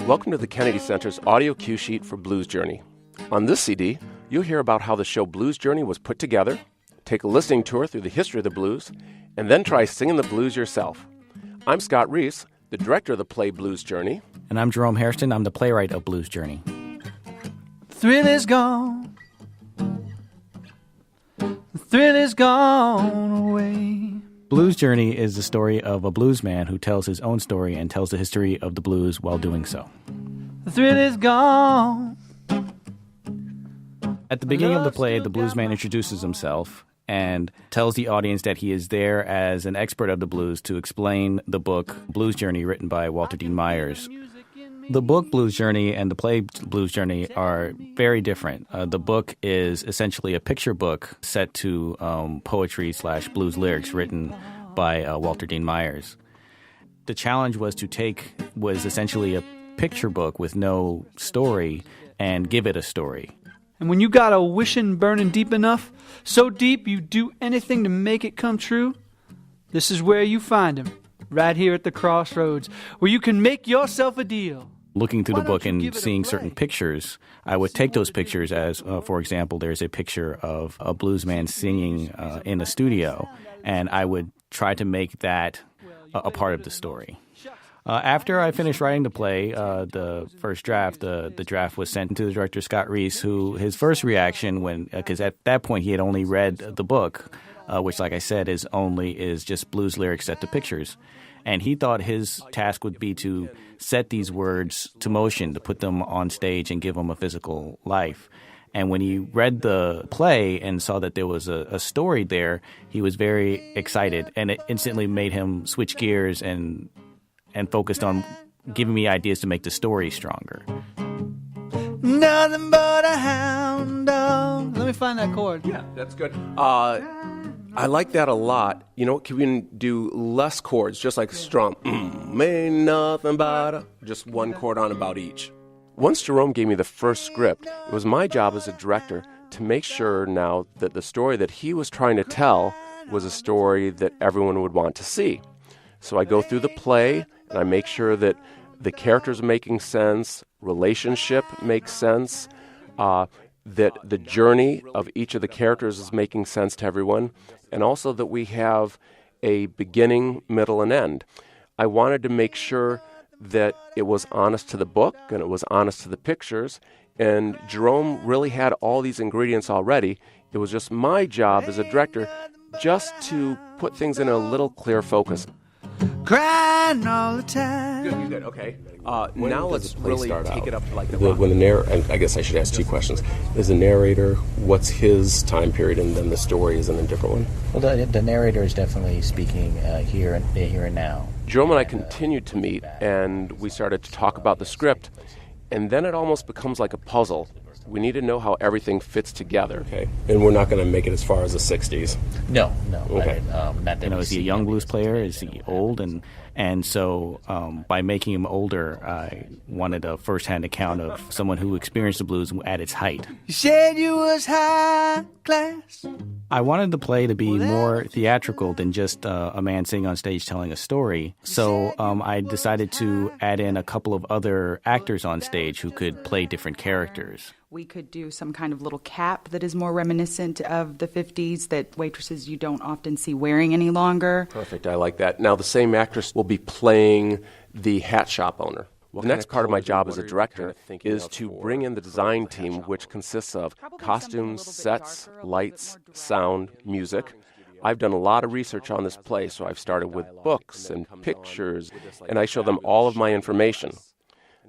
Welcome to the Kennedy Center's audio cue sheet for Blues Journey. On this CD, you'll hear about how the show Blues Journey was put together, take a listening tour through the history of the blues, and then try singing the blues yourself. I'm Scot Reese, the director of the play Blues Journey. And I'm Jerome Hairson. I'm the playwright of Blues Journey. Thrill is gone. The thrill is gone away. Blues Journey is the story of a blues man who tells his own story and tells the history of the blues while doing so. The thrill is gone. At the beginning of the play, the blues man introduces himself and tells the audience that he is there as an expert of the blues to explain the book Blues Journey, written by Walter Dean Myers. The book Blues Journey and the play Blues Journey are very different. The book is essentially a picture book set to poetry/blues lyrics written by Walter Dean Myers. The challenge was essentially a picture book with no story and give it a story. And when you got a wishing burning deep enough, so deep you do anything to make it come true, this is where you find him, right here at the crossroads, where you can make yourself a deal. Looking through the book and seeing certain pictures, I would take those pictures as, for example, there's a picture of a blues man singing in a studio, and I would try to make that a part of the story. After I finished writing the play, the first draft, the draft was sent to the director, Scot Reese, who his first reaction because at that point he had only read the book, which, like I said, is just blues lyrics set to pictures. And he thought his task would be to set these words to motion, to put them on stage and give them a physical life. And when he read the play and saw that there was a story there, he was very excited. And it instantly made him switch gears and focused on giving me ideas to make the story stronger. Nothing but a hound dog. Let me find that chord. Yeah, that's good. I like that a lot. You know, can we do less chords, just like strum? Ain't nothing but just one chord on about each. Once Jerome gave me the first script, it was my job as a director to make sure now that the story that he was trying to tell was a story that everyone would want to see. So I go through the play, and I make sure that the characters are making sense, relationship makes sense, that the journey of each of the characters is making sense to everyone, and also that we have a beginning, middle, and end. I wanted to make sure that it was honest to the book and it was honest to the pictures, and Jerome really had all these ingredients already. It was just my job as a director just to put things in a little clear focus. Crying all the time. Good, okay. Now let's really take it up like the when the narrator. I guess I should ask two questions. Is the narrator, what's his time period, and then the story is in a different one? Well, the narrator is definitely speaking here and now. Jerome and I continued to meet, and we started to talk about the script, and then it almost becomes like a puzzle. We need to know how everything fits together. Okay. And we're not going to make it as far as the 60s. No. Okay. Not that is he a young blues player? Is he old? And so by making him older, I wanted a first-hand account of someone who experienced the blues at its height. You said you was high class. I wanted the play to be more theatrical than just a man sitting on stage telling a story. So I decided to add in a couple of other actors on stage who could play different characters. We could do some kind of little cap that is more reminiscent of the 50s that waitresses you don't often see wearing any longer. Perfect, I like that. Now the same actress will be playing the hat shop owner. The next part of my job as a director is to bring in the design team, which consists of costumes, sets, lights, sound, music. I've done a lot of research on this play, so I've started with books and pictures, and I show them all of my information.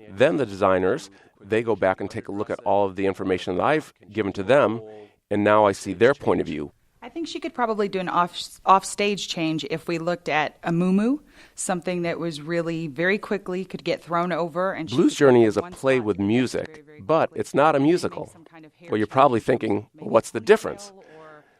Then the designers, they go back and take a look at all of the information that I've given to them, and now I see their point of view. I think she could probably do an off-stage change if we looked at a muumuu, something that was really very quickly could get thrown over. And Blues Journey is a play with music, but it's not a musical. Well, you're probably thinking, what's the difference?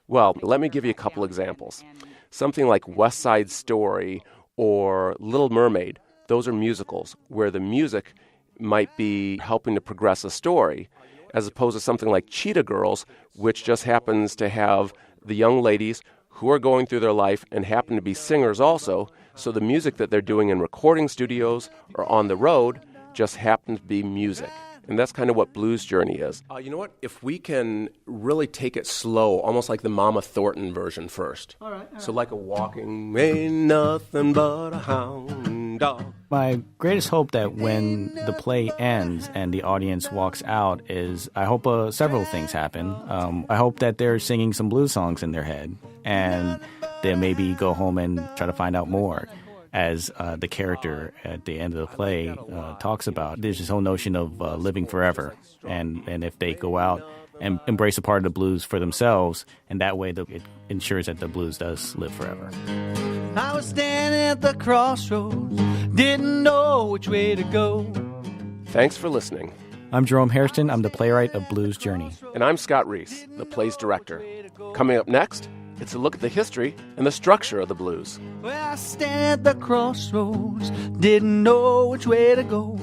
Well, let me give you a couple examples. Something like West Side Story or Little Mermaid, those are musicals where the music might be helping to progress a story, as opposed to something like Cheetah Girls, which just happens to have the young ladies who are going through their life and happen to be singers also, so the music that they're doing in recording studios or on the road just happened to be music. And that's kind of what Blues Journey is. You know what? If we can really take it slow, almost like the Mama Thornton version first. All right. So like a walking, ain't nothing but a hound dog. My greatest hope that when the play ends and the audience walks out is I hope several things happen. I hope that they're singing some blues songs in their head, and they maybe go home and try to find out more. As the character at the end of the play talks about, there's this whole notion of living forever. And if they go out and embrace a part of the blues for themselves, and that way it ensures that the blues does live forever. I was standing at the crossroads, didn't know which way to go. Thanks for listening. I'm Jerome Hairson. I'm the playwright of Blues Journey. And I'm Scot Reese, the play's director. Coming up next, it's a look at the history and the structure of the blues. Well, I stand at the crossroads, didn't know which way to go.